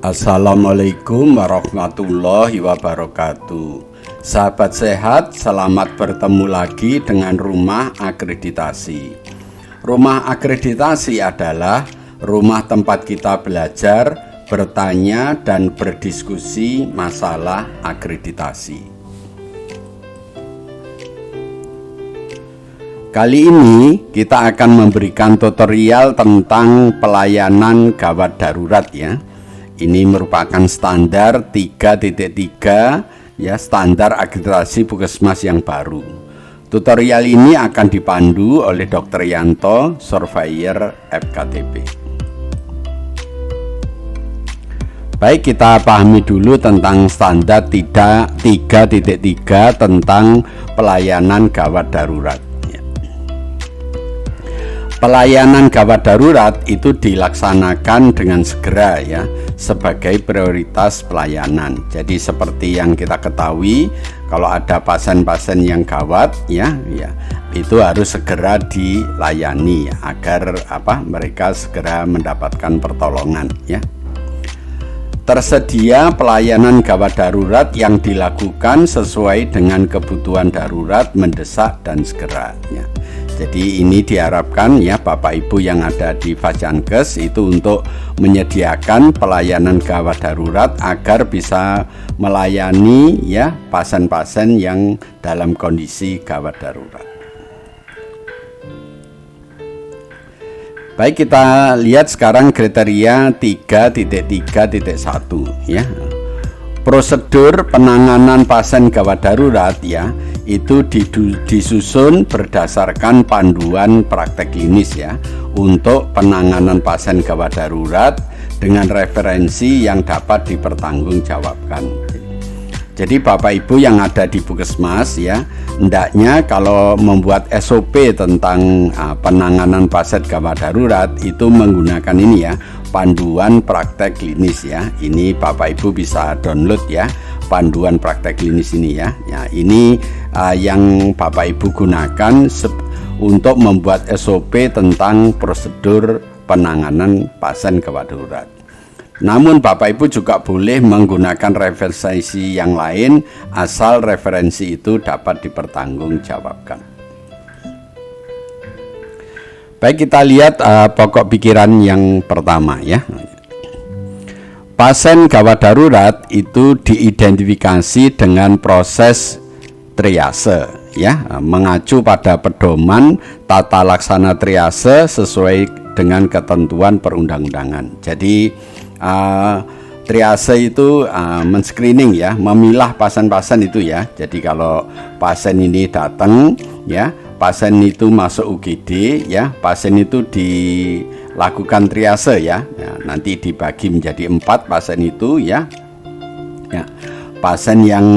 Assalamualaikum warahmatullahi wabarakatuh. Sahabat sehat, selamat bertemu lagi dengan Rumah Akreditasi. Rumah Akreditasi adalah rumah tempat kita belajar, bertanya, dan berdiskusi masalah akreditasi. Kali ini kita akan memberikan tutorial tentang pelayanan gawat darurat ya. Ini merupakan standar 3.3 ya, standar akreditasi puskesmas yang baru. Tutorial ini akan dipandu oleh Dr. Yanto, surveyor FKTP. Baik, kita pahami dulu tentang standar 3.3 tentang pelayanan gawat darurat. Pelayanan gawat darurat itu dilaksanakan dengan segera ya, sebagai prioritas pelayanan. Jadi seperti yang kita ketahui, kalau ada pasien-pasien yang gawat ya, itu harus segera dilayani ya, agar mereka segera mendapatkan pertolongan ya. Tersedia pelayanan gawat darurat yang dilakukan sesuai dengan kebutuhan darurat, mendesak dan segera ya. Jadi ini diharapkan ya Bapak Ibu yang ada di Fasyankes itu untuk menyediakan pelayanan gawat darurat agar bisa melayani ya pasien-pasien yang dalam kondisi gawat darurat. Baik, kita lihat sekarang kriteria 3.3.1 ya. Prosedur penanganan pasien gawat darurat ya, itu disusun berdasarkan panduan praktek klinis ya, untuk penanganan pasien gawat darurat dengan referensi yang dapat dipertanggungjawabkan. Jadi Bapak Ibu yang ada di puskesmas ya, hendaknya kalau membuat SOP tentang penanganan pasien gawat darurat itu menggunakan ini ya, panduan praktek klinis ya. Ini Bapak Ibu bisa download ya, panduan praktek klinis ini ya. Ya, ini yang Bapak Ibu gunakan untuk membuat SOP tentang prosedur penanganan pasien gawat darurat. Namun Bapak Ibu juga boleh menggunakan referensi yang lain asal referensi itu dapat dipertanggungjawabkan. Baik, kita lihat pokok pikiran yang pertama ya. Pasien gawat darurat itu diidentifikasi dengan proses triase ya, mengacu pada pedoman tata laksana triase sesuai dengan ketentuan perundang-undangan. Jadi triase itu men-screening ya, memilah pasien-pasien itu ya. Jadi kalau pasien ini datang ya, pasien itu masuk UGD ya, pasien itu dilakukan triase ya, nanti dibagi menjadi 4 pasien itu ya. Pasien yang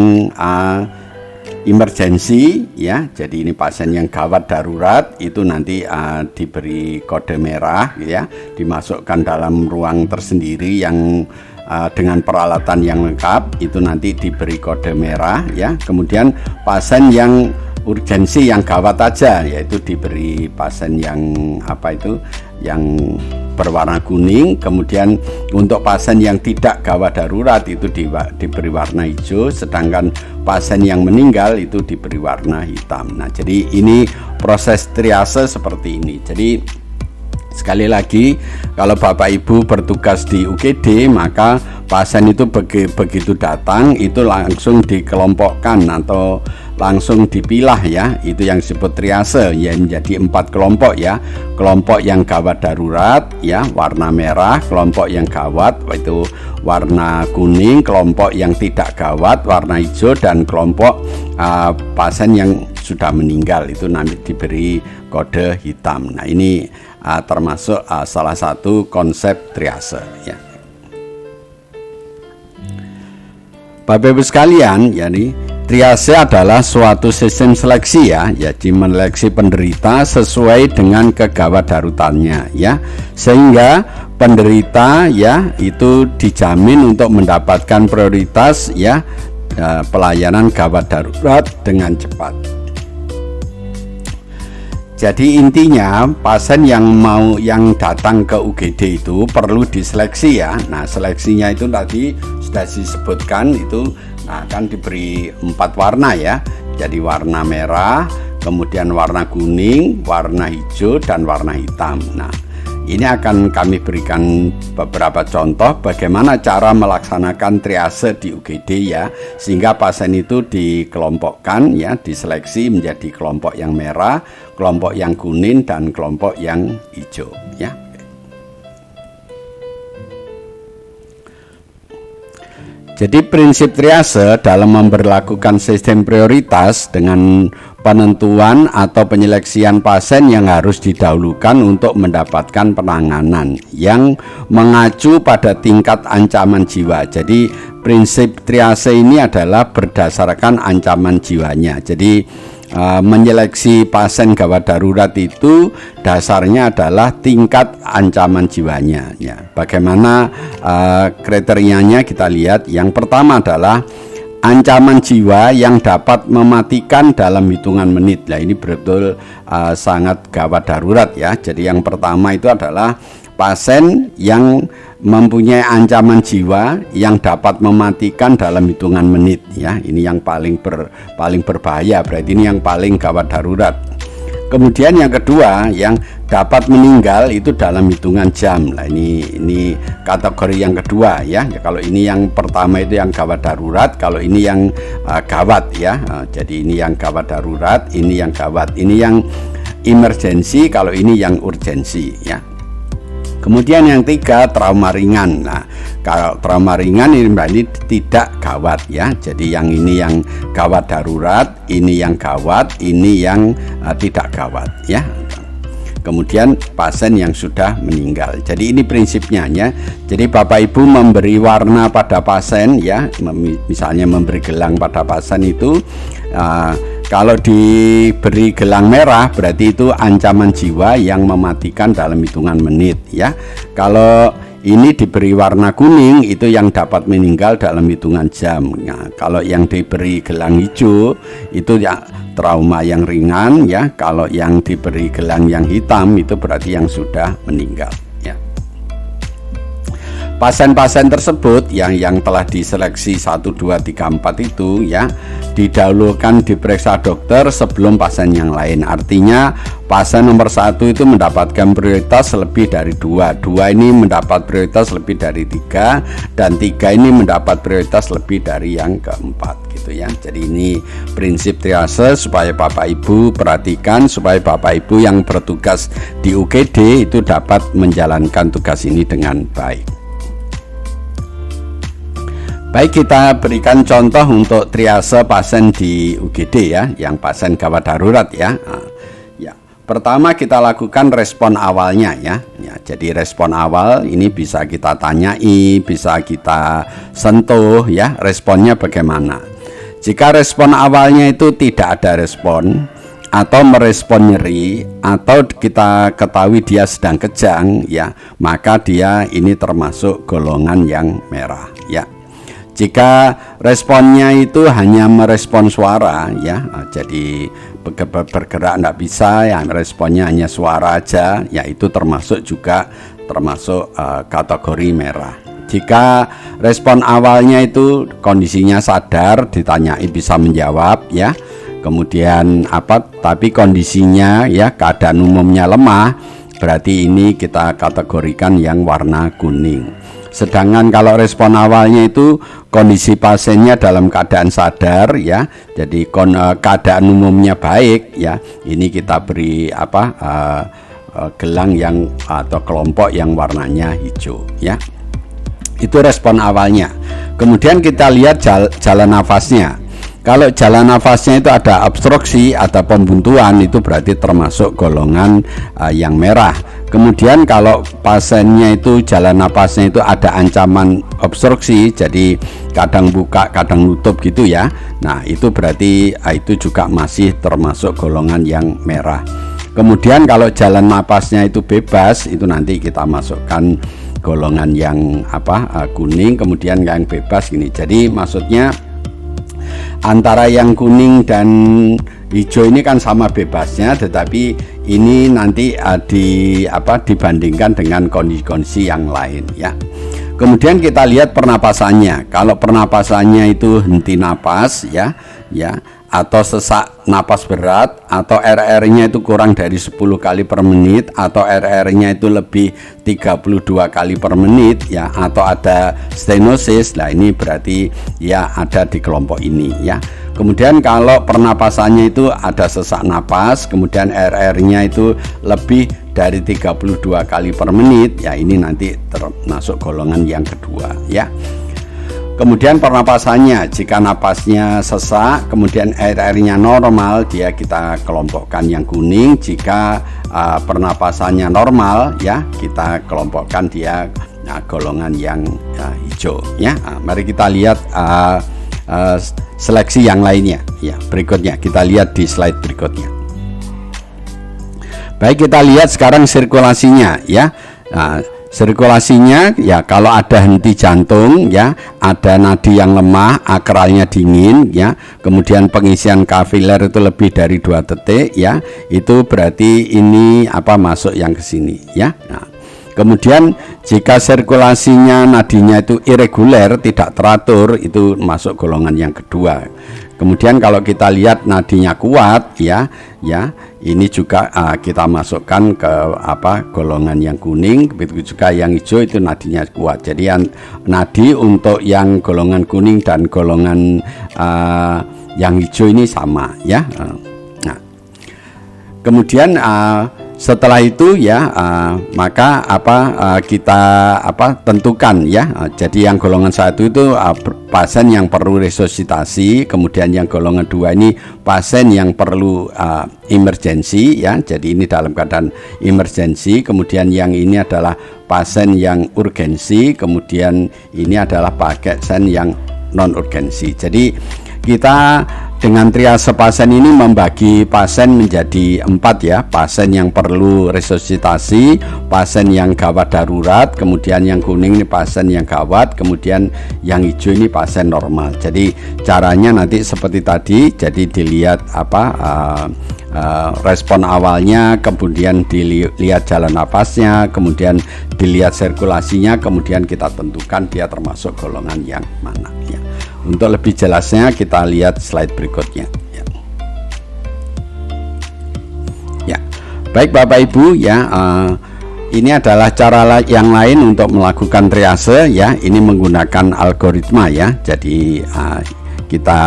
emergency ya, jadi ini pasien yang gawat darurat itu nanti diberi kode merah ya, dimasukkan dalam ruang tersendiri yang dengan peralatan yang lengkap, itu nanti diberi kode merah ya. Kemudian pasien yang urgensi yang gawat aja, yaitu diberi pasien yang yang berwarna kuning. Kemudian untuk pasien yang tidak gawat darurat itu diberi warna hijau, sedangkan pasien yang meninggal itu diberi warna hitam. Nah, jadi ini proses triase seperti ini. Jadi sekali lagi, kalau Bapak Ibu bertugas di UGD, maka pasien itu begitu datang itu langsung dikelompokkan atau langsung dipilah ya, itu yang disebut triase ya, menjadi 4 kelompok ya. Kelompok yang gawat darurat ya, warna merah, kelompok yang gawat itu warna kuning, kelompok yang tidak gawat warna hijau, dan kelompok pasien yang sudah meninggal itu nanti diberi kode hitam. Nah, ini termasuk salah satu konsep triase ya. Bapak Ibu sekalian, yani triase adalah suatu sistem seleksi ya, jadi menyeleksi penderita sesuai dengan kegawat darutannya ya, sehingga penderita ya itu dijamin untuk mendapatkan prioritas ya, pelayanan gawat darurat dengan cepat. Jadi intinya pasien yang datang ke UGD itu perlu diseleksi ya. Nah, seleksinya itu tadi sudah disebutkan, itu akan diberi 4 warna ya. Jadi warna merah, kemudian warna kuning, warna hijau, dan warna hitam. Nah, ini akan kami berikan beberapa contoh bagaimana cara melaksanakan triase di UGD ya, sehingga pasien itu dikelompokkan ya, diseleksi menjadi kelompok yang merah, kelompok yang kuning, dan kelompok yang hijau ya. Jadi prinsip triase dalam memberlakukan sistem prioritas dengan penentuan atau penyeleksian pasien yang harus didahulukan untuk mendapatkan penanganan yang mengacu pada tingkat ancaman jiwa. Jadi prinsip triase ini adalah berdasarkan ancaman jiwanya. Jadi menyeleksi pasien gawat darurat itu dasarnya adalah tingkat ancaman jiwanya ya. Bagaimana kriterianya kita lihat. Yang pertama adalah ancaman jiwa yang dapat mematikan dalam hitungan menit. Nah, ini betul sangat gawat darurat ya. Jadi yang pertama itu adalah pasien yang mempunyai ancaman jiwa yang dapat mematikan dalam hitungan menit ya. Ini yang paling berbahaya, berarti ini yang paling gawat darurat. Kemudian yang kedua, yang dapat meninggal itu dalam hitungan jam. Nah, ini kategori yang kedua ya. Kalau ini yang pertama itu yang gawat darurat, kalau ini yang gawat ya. Jadi ini yang gawat darurat, ini yang gawat, ini yang emergensi, kalau ini yang urgensi ya. Kemudian yang tiga, trauma ringan. Nah, kalau trauma ringan ini berarti tidak gawat ya. Jadi yang ini yang gawat darurat, ini yang gawat, ini yang tidak gawat ya. Kemudian pasien yang sudah meninggal. Jadi ini prinsipnya ya. Jadi Bapak Ibu memberi warna pada pasien ya, misalnya memberi gelang pada pasien itu kalau diberi gelang merah berarti itu ancaman jiwa yang mematikan dalam hitungan menit ya. Kalau ini diberi warna kuning itu yang dapat meninggal dalam hitungan jam. Nah, kalau yang diberi gelang hijau itu ya trauma yang ringan ya. Kalau yang diberi gelang yang hitam itu berarti yang sudah meninggal ya. Pasien-pasien tersebut yang telah diseleksi 1, 2, 3, 4 itu ya didahulukan diperiksa dokter sebelum pasien yang lain. Artinya pasien nomor 1 itu mendapatkan prioritas lebih dari 2 ini mendapat prioritas lebih dari 3, dan 3 ini mendapat prioritas lebih dari yang keempat gitu ya. Jadi ini prinsip triase supaya Bapak Ibu perhatikan, supaya Bapak Ibu yang bertugas di UGD itu dapat menjalankan tugas ini dengan baik. Baik, kita berikan contoh untuk triase pasien di UGD ya, yang pasien gawat darurat ya. Ya, pertama kita lakukan respon awalnya ya. Jadi respon awal ini bisa kita tanyai, bisa kita sentuh ya, responnya bagaimana. Jika respon awalnya itu tidak ada respon atau merespon nyeri atau kita ketahui dia sedang kejang ya, maka dia ini termasuk golongan yang merah ya. Jika responnya itu hanya merespon suara ya, jadi bergerak tidak bisa ya, responnya hanya suara aja ya, itu termasuk kategori merah. Jika respon awalnya itu kondisinya sadar, ditanyai bisa menjawab ya, kemudian tapi kondisinya ya keadaan umumnya lemah, berarti ini kita kategorikan yang warna kuning. Sedangkan kalau respon awalnya itu kondisi pasiennya dalam keadaan sadar ya, jadi keadaan umumnya baik ya, ini kita beri gelang yang atau kelompok yang warnanya hijau ya. Itu respon awalnya. Kemudian kita lihat jalan nafasnya. Kalau jalan nafasnya itu ada obstruksi, ada pembuntuan, itu berarti termasuk golongan yang merah. Kemudian kalau pasiennya itu jalan nafasnya itu ada ancaman obstruksi, jadi kadang buka, kadang nutup gitu ya. Nah, itu berarti itu juga masih termasuk golongan yang merah. Kemudian kalau jalan nafasnya itu bebas, itu nanti kita masukkan golongan yang kuning, kemudian yang bebas gini. Jadi maksudnya antara yang kuning dan hijau ini kan sama bebasnya, tetapi ini nanti dibandingkan dengan kondisi-kondisi yang lain ya. Kemudian kita lihat pernapasannya. Kalau pernapasannya itu henti napas ya, atau sesak napas berat, atau RR-nya itu kurang dari 10 kali per menit, atau RR-nya itu lebih 32 kali per menit ya, atau ada stenosis, nah ini berarti ya ada di kelompok ini ya. Kemudian kalau pernapasannya itu ada sesak napas, kemudian RR-nya itu lebih dari 32 kali per menit, ya ini nanti termasuk golongan yang kedua ya. Kemudian pernapasannya, jika napasnya sesak, kemudian RR-nya normal, dia kita kelompokkan yang kuning. Jika pernapasannya normal, ya kita kelompokkan dia golongan yang hijau. Ya, mari kita lihat seleksi yang lainnya. Ya, berikutnya kita lihat di slide berikutnya. Baik, kita lihat sekarang sirkulasinya, ya. Sirkulasinya ya, kalau ada henti jantung ya, ada nadi yang lemah, akralnya dingin ya, kemudian pengisian kapiler itu lebih dari 2 detik ya, itu berarti ini masuk yang ke sini ya. Nah, kemudian jika sirkulasinya nadinya itu irreguler, tidak teratur, itu masuk golongan yang kedua. Kemudian kalau kita lihat nadinya kuat ya, ini juga kita masukkan ke golongan yang kuning. Begitu juga yang hijau, itu nadinya kuat. Jadi nadi untuk yang golongan kuning dan golongan yang hijau ini sama ya. Nah, kemudian setelah itu ya, maka kita tentukan ya. Jadi yang golongan 1 itu pasien yang perlu resusitasi, kemudian yang golongan 2 ini pasien yang perlu emergensi ya. Jadi ini dalam keadaan emergensi. Kemudian yang ini adalah pasien yang urgensi, kemudian ini adalah pasien yang non urgensi. Jadi kita dengan triase pasien ini membagi pasien menjadi 4 ya. Pasien yang perlu resusitasi, pasien yang gawat darurat, kemudian yang kuning ini pasien yang gawat, kemudian yang hijau ini pasien normal. Jadi caranya nanti seperti tadi, jadi dilihat respon awalnya, kemudian dilihat jalan nafasnya, kemudian dilihat sirkulasinya, kemudian kita tentukan dia termasuk golongan yang mana ya. Untuk lebih jelasnya kita lihat slide berikutnya ya. Ya, baik Bapak Ibu ya, ini adalah cara yang lain untuk melakukan triase ya. Ini menggunakan algoritma ya. Jadi kita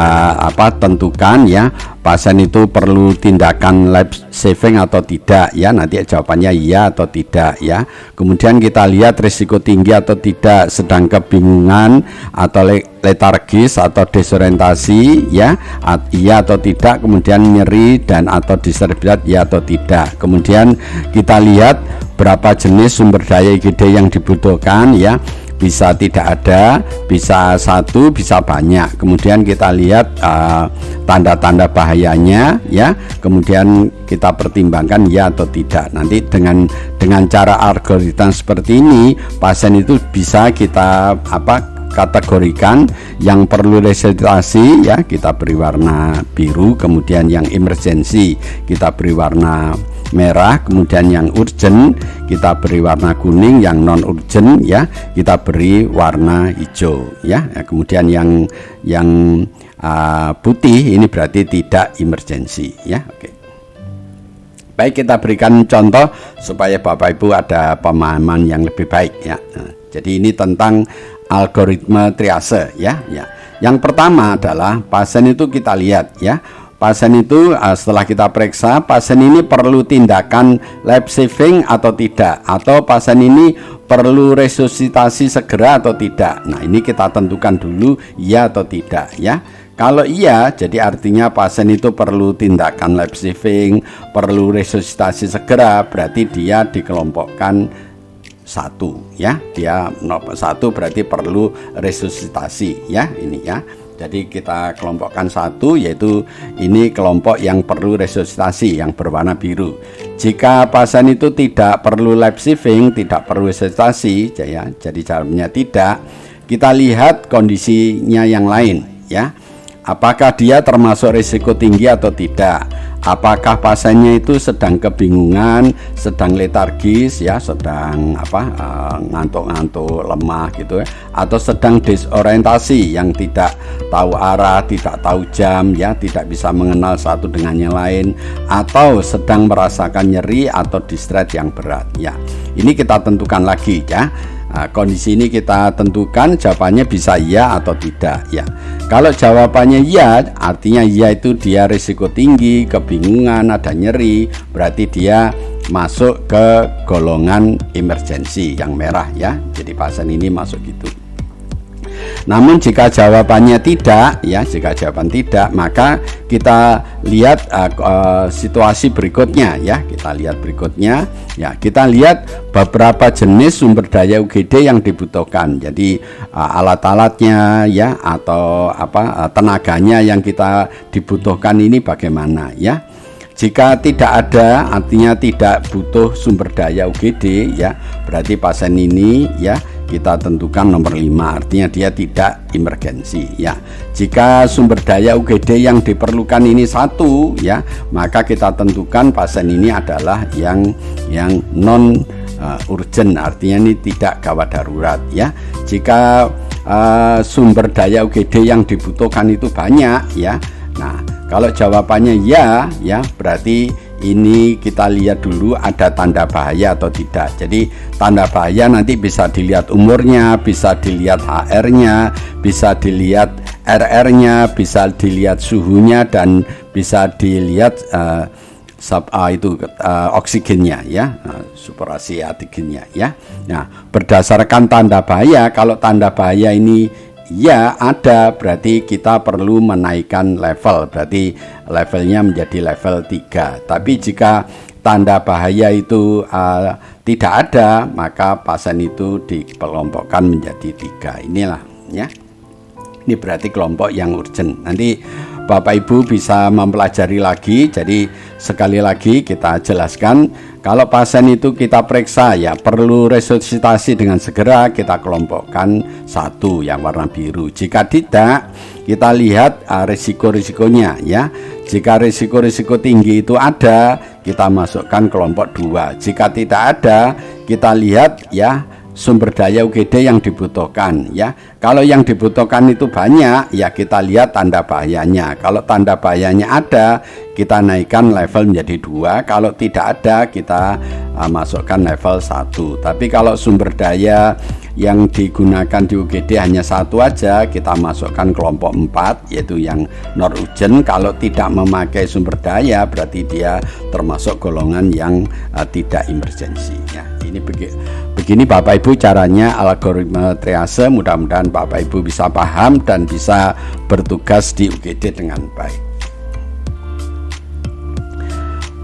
tentukan ya, pasien itu perlu tindakan life saving atau tidak ya, nanti jawabannya iya atau tidak ya. Kemudian kita lihat risiko tinggi atau tidak, sedang kebingungan atau letargis atau desorientasi ya, iya atau tidak. Kemudian nyeri dan atau disturbiat, ya atau tidak. Kemudian kita lihat berapa jenis sumber daya IGD yang dibutuhkan ya. Bisa tidak ada, bisa 1, bisa banyak. Kemudian kita lihat tanda-tanda bahayanya ya. Kemudian kita pertimbangkan ya atau tidak. Nanti dengan cara algoritma seperti ini, pasien itu bisa kita kategorikan. Yang perlu resusitasi ya, kita beri warna biru. Kemudian yang emergency kita beri warna merah, kemudian yang urgent kita beri warna kuning, yang non urgent ya kita beri warna hijau ya. Kemudian yang putih ini berarti tidak emergency ya. Oke. Baik, kita berikan contoh supaya Bapak Ibu ada pemahaman yang lebih baik ya. Jadi ini tentang algoritma triase ya. Yang pertama adalah pasien itu kita lihat ya. Pasien itu setelah kita periksa, pasien ini perlu tindakan life saving atau tidak, atau pasien ini perlu resusitasi segera atau tidak. Nah, ini kita tentukan dulu iya atau tidak ya. Kalau iya, jadi artinya pasien itu perlu tindakan life saving, perlu resusitasi segera, berarti dia dikelompokkan 1 ya. Dia 1 berarti perlu resusitasi ya, ini ya. Jadi kita kelompokkan 1, yaitu ini kelompok yang perlu resusitasi yang berwarna biru. Jika pasien itu tidak perlu life saving, tidak perlu resusitasi ya, jadi jawabnya tidak. Kita lihat kondisinya yang lain ya. Apakah dia termasuk risiko tinggi atau tidak? apakah pasiennya itu sedang kebingungan, sedang letargis ya, sedang ngantuk-ngantuk, lemah gitu ya, atau sedang disorientasi yang tidak tahu arah, tidak tahu jam ya, tidak bisa mengenal satu dengan yang lain, atau sedang merasakan nyeri atau distress yang berat ya. Ini kita tentukan lagi ya. Nah, kondisi ini kita tentukan jawabannya bisa iya atau tidak ya. Kalau jawabannya iya, artinya iya itu dia risiko tinggi, kebingungan, ada nyeri, berarti dia masuk ke golongan emergensi yang merah ya. Jadi pasien ini masuk gitu. Namun jika jawabannya tidak ya, jika jawaban tidak, maka kita lihat situasi berikutnya ya. Kita lihat berikutnya ya. Kita lihat beberapa jenis sumber daya UGD yang dibutuhkan. Jadi alat-alatnya ya, atau tenaganya yang kita dibutuhkan ini bagaimana ya. Jika tidak ada, artinya tidak butuh sumber daya UGD ya, berarti pasien ini ya kita tentukan nomor 5, artinya dia tidak emergensi ya. Jika sumber daya UGD yang diperlukan ini 1 ya, maka kita tentukan pasien ini adalah yang non urgent, artinya ini tidak gawat darurat ya. Jika sumber daya UGD yang dibutuhkan itu banyak ya, nah kalau jawabannya ya, berarti ini kita lihat dulu ada tanda bahaya atau tidak. Jadi tanda bahaya nanti bisa dilihat umurnya, bisa dilihat HR-nya, bisa dilihat RR-nya, bisa dilihat suhunya, dan bisa dilihat oksigennya ya, saturasi oksigennya ya. Nah, berdasarkan tanda bahaya, kalau tanda bahaya ini ya ada, berarti kita perlu menaikkan level, berarti levelnya menjadi level 3. Tapi jika tanda bahaya itu tidak ada, maka pasien itu dikelompokkan menjadi 3. Inilah ya, ini berarti kelompok yang urgent. Nanti Bapak Ibu bisa mempelajari lagi. Jadi sekali lagi kita jelaskan, kalau pasien itu kita periksa ya perlu resusitasi dengan segera, kita kelompokkan 1 yang warna biru. Jika tidak, kita lihat risiko-risikonya ya. Jika risiko-risiko tinggi itu ada, kita masukkan kelompok 2. Jika tidak ada, kita lihat ya sumber daya UGD yang dibutuhkan ya. Kalau yang dibutuhkan itu banyak ya, kita lihat tanda bahayanya. Kalau tanda bahayanya ada, kita naikkan level menjadi 2. Kalau tidak ada, kita masukkan level 1. Tapi kalau sumber daya yang digunakan di UGD hanya 1 aja, kita masukkan kelompok 4, yaitu yang non urgent. Kalau tidak memakai sumber daya, berarti dia termasuk golongan yang tidak emergensi ya. Ini begini Bapak Ibu caranya algoritma triase. Mudah-mudahan Bapak Ibu bisa paham dan bisa bertugas di UGD dengan baik.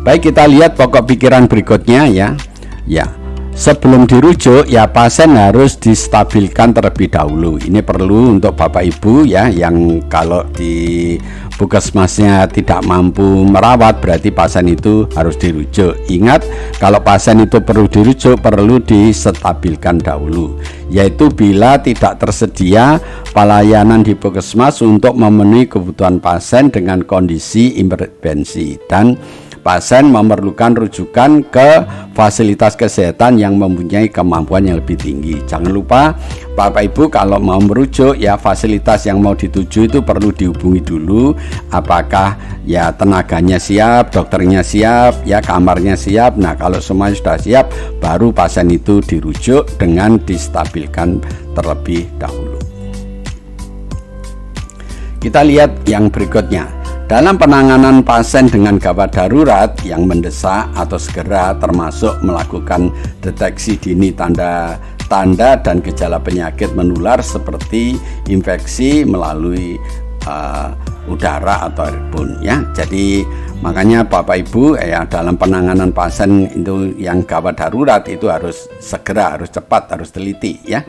Baik, kita lihat pokok pikiran berikutnya ya. Ya, sebelum dirujuk ya pasien harus distabilkan terlebih dahulu. Ini perlu untuk Bapak Ibu ya, yang kalau di puskesmasnya tidak mampu merawat, berarti pasien itu harus dirujuk. Ingat, kalau pasien itu perlu dirujuk, perlu distabilkan dahulu, yaitu bila tidak tersedia pelayanan di puskesmas untuk memenuhi kebutuhan pasien dengan kondisi emergensi, dan pasien memerlukan rujukan ke fasilitas kesehatan yang mempunyai kemampuan yang lebih tinggi. Jangan lupa Bapak Ibu, kalau mau merujuk ya, fasilitas yang mau dituju itu perlu dihubungi dulu, apakah ya tenaganya siap, dokternya siap, ya kamarnya siap. Nah, kalau semuanya sudah siap, baru pasien itu dirujuk dengan distabilkan terlebih dahulu. Kita lihat yang berikutnya. Dalam penanganan pasien dengan gawat darurat yang mendesak atau segera, termasuk melakukan deteksi dini tanda dan gejala penyakit menular seperti infeksi melalui udara atau airborne ya. Jadi makanya Bapak Ibu ya, dalam penanganan pasien itu yang gawat darurat itu harus segera, harus cepat, harus teliti ya.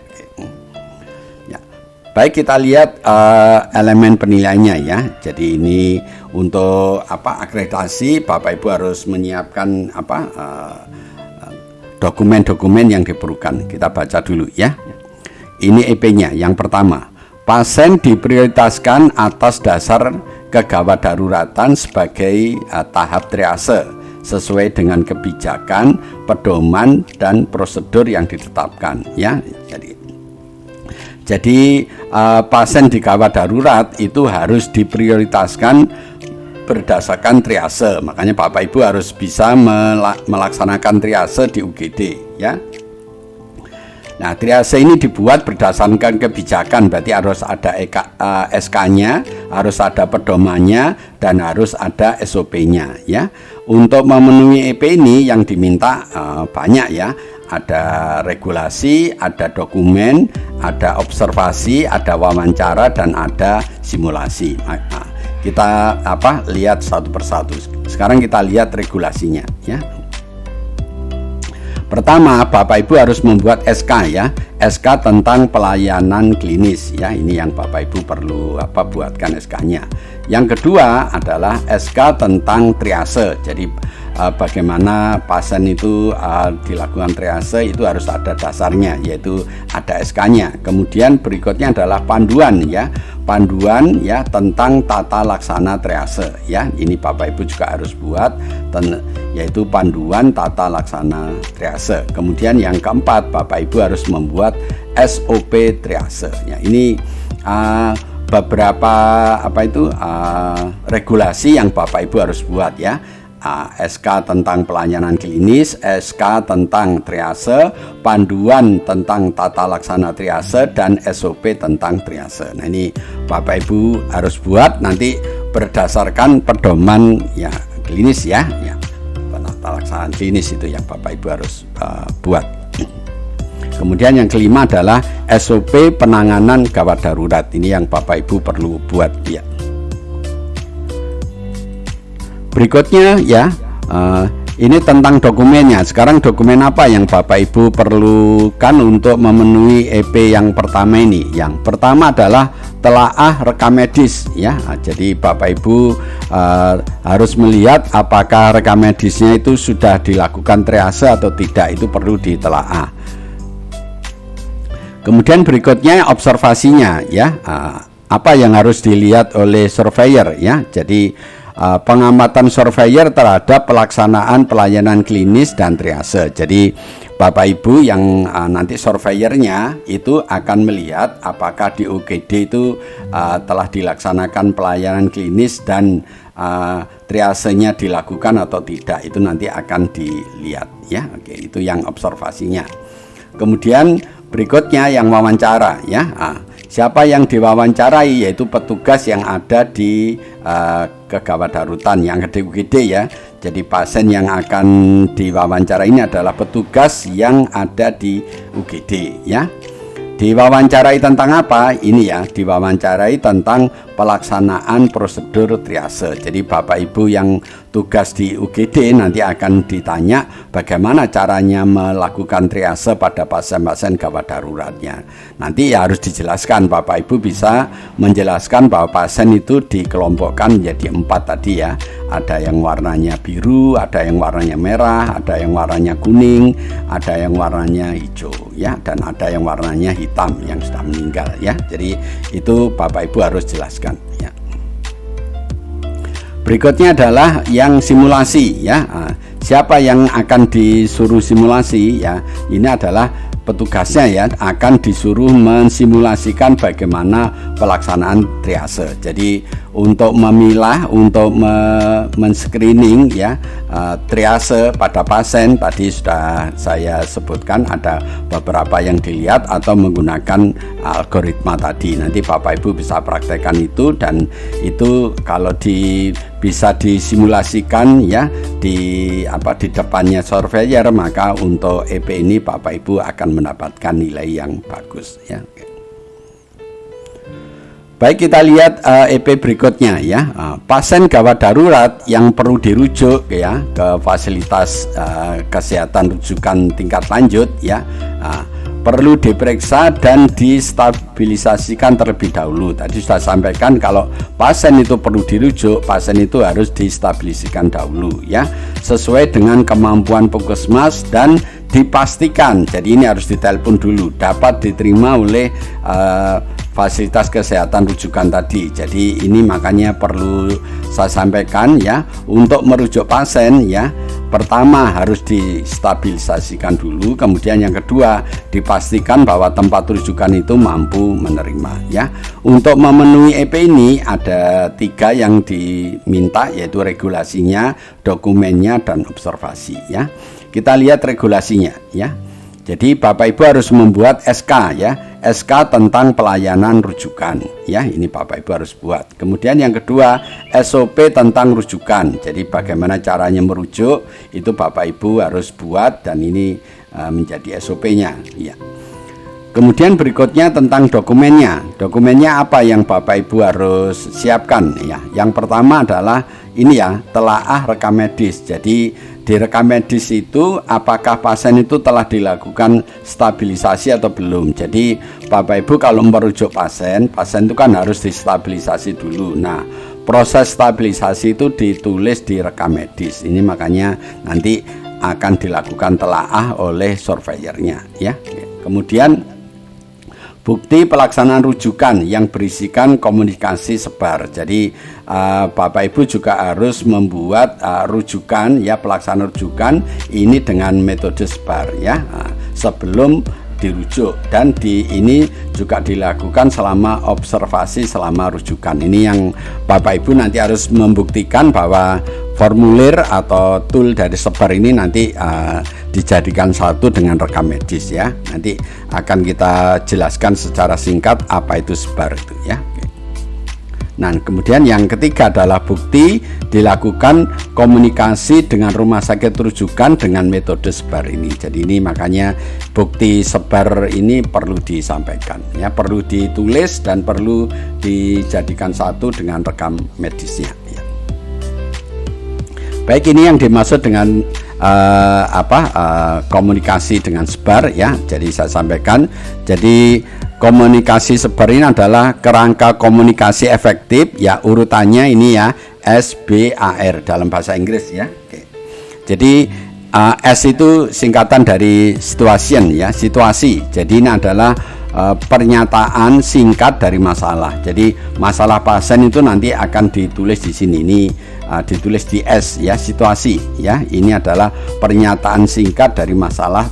Baik, kita lihat elemen penilaiannya ya. Jadi ini untuk akreditasi, Bapak Ibu harus menyiapkan dokumen-dokumen yang diperlukan. Kita baca dulu ya. Ini EP-nya. Yang pertama, pasien diprioritaskan atas dasar kegawat daruratan sebagai tahap triase sesuai dengan kebijakan, pedoman dan prosedur yang ditetapkan ya. Jadi pasien di gawat darurat itu harus diprioritaskan berdasarkan triase. Makanya Bapak Ibu harus bisa melaksanakan triase di UGD ya. Nah, triase ini dibuat berdasarkan kebijakan, berarti harus ada SK-nya, harus ada pedomannya, dan harus ada SOP-nya ya. Untuk memenuhi EP ini yang diminta banyak ya. Ada regulasi, ada dokumen, ada observasi, ada wawancara, dan ada simulasi. Kita lihat satu persatu. Sekarang kita lihat regulasinya ya. Pertama, Bapak Ibu harus membuat SK ya, SK tentang pelayanan klinis ya. Ini yang Bapak Ibu perlu buatkan SK-nya. Yang kedua adalah SK tentang triase. Jadi bagaimana pasien itu dilakukan triase itu harus ada dasarnya, yaitu ada SK-nya. Kemudian berikutnya adalah panduan ya. Panduan ya tentang tata laksana triase ya. Ini Bapak Ibu juga harus buat yaitu panduan tata laksana triase. Kemudian yang keempat, Bapak Ibu harus membuat SOP triase. Ya, ini beberapa regulasi yang Bapak Ibu harus buat ya. SK tentang pelayanan klinis, SK tentang triase, panduan tentang tata laksana triase, dan SOP tentang triase. Nah, ini Bapak Ibu harus buat nanti berdasarkan pedoman ya klinis ya. Tata laksana klinis itu yang Bapak Ibu harus buat. Kemudian yang kelima adalah SOP penanganan gawat darurat. Ini yang Bapak Ibu perlu buat ya. Berikutnya ya, ini tentang dokumennya. Sekarang dokumen apa yang Bapak Ibu perlukan untuk memenuhi EP yang pertama ini? Yang pertama adalah telaah rekam medis ya. Jadi Bapak Ibu harus melihat apakah rekam medisnya itu sudah dilakukan triase atau tidak, itu perlu ditelaah. Kemudian berikutnya observasinya ya. Apa yang harus dilihat oleh surveyor ya. Jadi pengamatan surveyor terhadap pelaksanaan pelayanan klinis dan triase. Jadi Bapak Ibu yang nanti surveyornya itu akan melihat apakah di UGD itu telah dilaksanakan pelayanan klinis dan triasenya dilakukan atau tidak. Itu nanti akan dilihat ya. Oke, itu yang observasinya. Kemudian berikutnya yang wawancara ya. Siapa yang diwawancarai, yaitu petugas yang ada di kegawat darurat yang di UGD ya. Jadi pasien yang akan diwawancara ini adalah petugas yang ada di UGD ya. Diwawancarai tentang apa? Ini ya, diwawancarai tentang pelaksanaan prosedur triase. Jadi Bapak Ibu yang tugas di UGD nanti akan ditanya bagaimana caranya melakukan triase pada pasien-pasien gawat daruratnya. Nanti ya harus dijelaskan, Bapak Ibu bisa menjelaskan bahwa pasien itu dikelompokkan menjadi 4 tadi ya. Ada yang warnanya biru, ada yang warnanya merah, ada yang warnanya kuning, ada yang warnanya hijau ya, dan ada yang warnanya hitam yang sudah meninggal ya. Jadi itu Bapak Ibu harus jelaskan ya. Berikutnya adalah yang simulasi ya. Siapa yang akan disuruh simulasi ya? Ini adalah petugasnya ya, akan disuruh mensimulasikan bagaimana pelaksanaan triase. Jadi untuk memilah, untuk men-screening ya triase pada pasien tadi sudah saya sebutkan, ada beberapa yang dilihat atau menggunakan algoritma tadi. Nanti Bapak Ibu bisa praktekkan itu, dan itu kalau bisa disimulasikan ya di depannya surveyor, maka untuk EP ini Bapak Ibu akan mendapatkan nilai yang bagus ya. Baik, kita lihat EP berikutnya ya. Pasien gawat darurat yang perlu dirujuk ya ke fasilitas kesehatan rujukan tingkat lanjut ya, perlu diperiksa dan distabilisasikan terlebih dahulu. Tadi sudah sampaikan kalau pasien itu perlu dirujuk, pasien itu harus distabilisasikan dahulu ya, sesuai dengan kemampuan puskesmas dan dipastikan. Jadi ini harus ditelepon dulu, dapat diterima oleh fasilitas kesehatan rujukan tadi. Jadi ini makanya perlu saya sampaikan ya, untuk merujuk pasien ya, pertama harus distabilisasikan dulu, kemudian yang kedua dipastikan bahwa tempat rujukan itu mampu menerima ya. Untuk memenuhi EP ini ada 3 yang diminta, yaitu regulasinya, dokumennya, dan observasi ya. Kita lihat regulasinya ya. Jadi Bapak Ibu harus membuat SK ya, SK tentang pelayanan rujukan ya, ini Bapak Ibu harus buat. Kemudian yang kedua SOP tentang rujukan, jadi bagaimana caranya merujuk itu Bapak Ibu harus buat, dan ini menjadi SOP-nya ya. Kemudian berikutnya tentang dokumennya. Dokumennya apa yang Bapak Ibu harus siapkan ya. Yang pertama adalah ini ya, telaah rekam medis. Jadi di rekam medis itu apakah pasien itu telah dilakukan stabilisasi atau belum. Jadi Bapak Ibu kalau merujuk pasien itu kan harus distabilisasi dulu. Nah, proses stabilisasi itu ditulis di rekam medis. Ini makanya nanti akan dilakukan telaah oleh surveyornya ya. Kemudian bukti pelaksanaan rujukan yang berisikan komunikasi sebar. Jadi Bapak Ibu juga harus membuat rujukan ya, pelaksanaan rujukan ini dengan metode sebar ya, sebelum dirujuk, dan ini juga dilakukan selama observasi selama rujukan. Ini yang Bapak Ibu nanti harus membuktikan bahwa formulir atau tool dari sebar ini nanti dijadikan satu dengan rekam medis ya. Nanti akan kita jelaskan secara singkat apa itu sebar itu ya. Nah, kemudian yang ketiga adalah bukti dilakukan komunikasi dengan rumah sakit rujukan dengan metode sebar ini. Jadi ini makanya bukti sebar ini perlu disampaikan ya, perlu ditulis dan perlu dijadikan satu dengan rekam medisnya ya. Baik, ini yang dimaksud dengan komunikasi dengan sebar ya. Jadi saya sampaikan, jadi komunikasi sebar ini adalah kerangka komunikasi efektif ya, urutannya ini ya, SBAR dalam bahasa Inggris ya. Oke. Jadi S itu singkatan dari situation ya, situasi. Jadi ini adalah pernyataan singkat dari masalah. Jadi masalah pasien itu nanti akan ditulis di sini, ini ditulis di S ya, situasi ya. Ini adalah pernyataan singkat dari masalah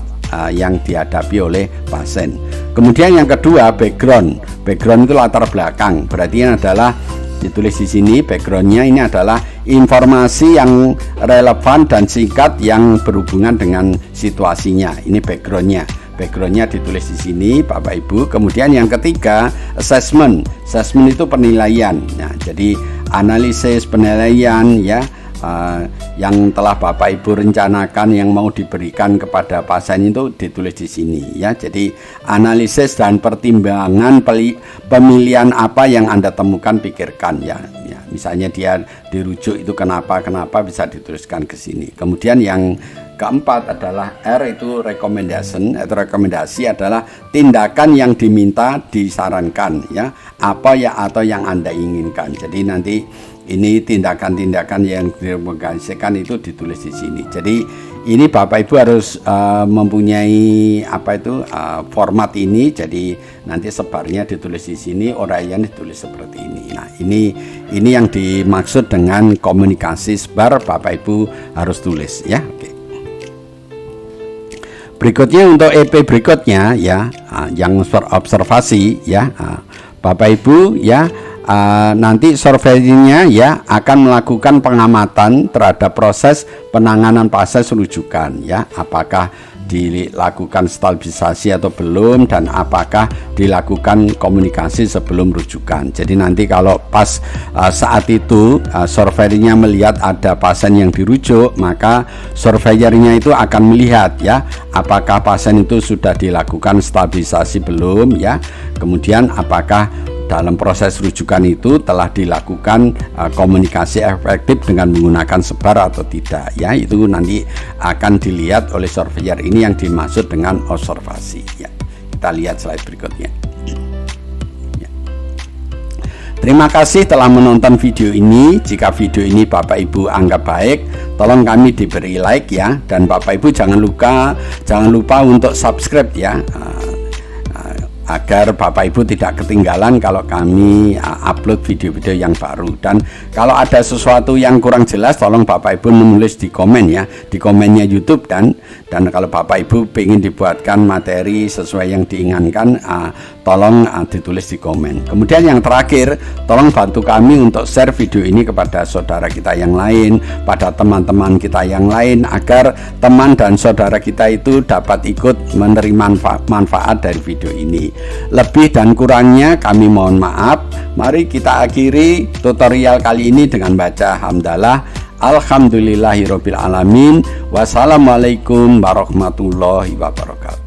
yang dihadapi oleh pasien. Kemudian yang kedua background. Background itu latar belakang. Berarti ini adalah ditulis di sini, backgroundnya ini adalah informasi yang relevan dan singkat yang berhubungan dengan situasinya. Ini backgroundnya. Backgroundnya ditulis di sini Bapak Ibu. Kemudian yang ketiga assessment. Assessment itu penilaian. Nah, jadi analisis penilaian ya, yang telah Bapak Ibu rencanakan yang mau diberikan kepada pasien itu ditulis di sini ya. Jadi analisis dan pertimbangan pemilihan apa yang Anda temukan, pikirkan ya. Misalnya dia dirujuk itu kenapa bisa dituliskan ke sini. Kemudian yang keempat adalah R itu recommendation atau rekomendasi adalah tindakan yang diminta, disarankan ya, apa ya atau yang Anda inginkan. Jadi nanti ini tindakan-tindakan yang direkomendasikan itu ditulis di sini. Jadi ini Bapak Ibu harus mempunyai format ini. Jadi nanti sebarnya ditulis di sini, uraian ditulis seperti ini. Nah, ini yang dimaksud dengan komunikasi sebar, Bapak Ibu harus tulis ya. Oke. Berikutnya untuk EP berikutnya ya, yang observasi ya, Bapak Ibu ya, nanti surveinya ya akan melakukan pengamatan terhadap proses penanganan pasien rujukan ya, apakah dilakukan stabilisasi atau belum, dan apakah dilakukan komunikasi sebelum rujukan. Jadi nanti kalau pas saat itu surveyornya melihat ada pasien yang dirujuk, maka surveyornya itu akan melihat ya, apakah pasien itu sudah dilakukan stabilisasi belum ya, kemudian apakah dalam proses rujukan itu telah dilakukan komunikasi efektif dengan menggunakan sebar atau tidak ya. Itu nanti akan dilihat oleh surveyor. Ini yang dimaksud dengan observasi ya. Kita lihat slide berikutnya ya. Terima kasih telah menonton video ini. Jika video ini Bapak Ibu anggap baik, tolong kami diberi like ya, dan Bapak Ibu jangan lupa untuk subscribe ya, agar Bapak Ibu tidak ketinggalan kalau kami upload video-video yang baru. Dan kalau ada sesuatu yang kurang jelas, tolong Bapak Ibu menulis di komen ya, di komennya YouTube. Dan kalau Bapak Ibu ingin dibuatkan materi sesuai yang diinginkan, tolong ditulis di komen. Kemudian yang terakhir, tolong bantu kami untuk share video ini kepada saudara kita yang lain, pada teman-teman kita yang lain, agar teman dan saudara kita itu dapat ikut menerima manfaat dari video ini. Lebih dan kurangnya kami mohon maaf. Mari kita akhiri tutorial kali ini dengan baca hamdalah. Alhamdulillahirobbil alamin. Wassalamualaikum warahmatullahi wabarakatuh.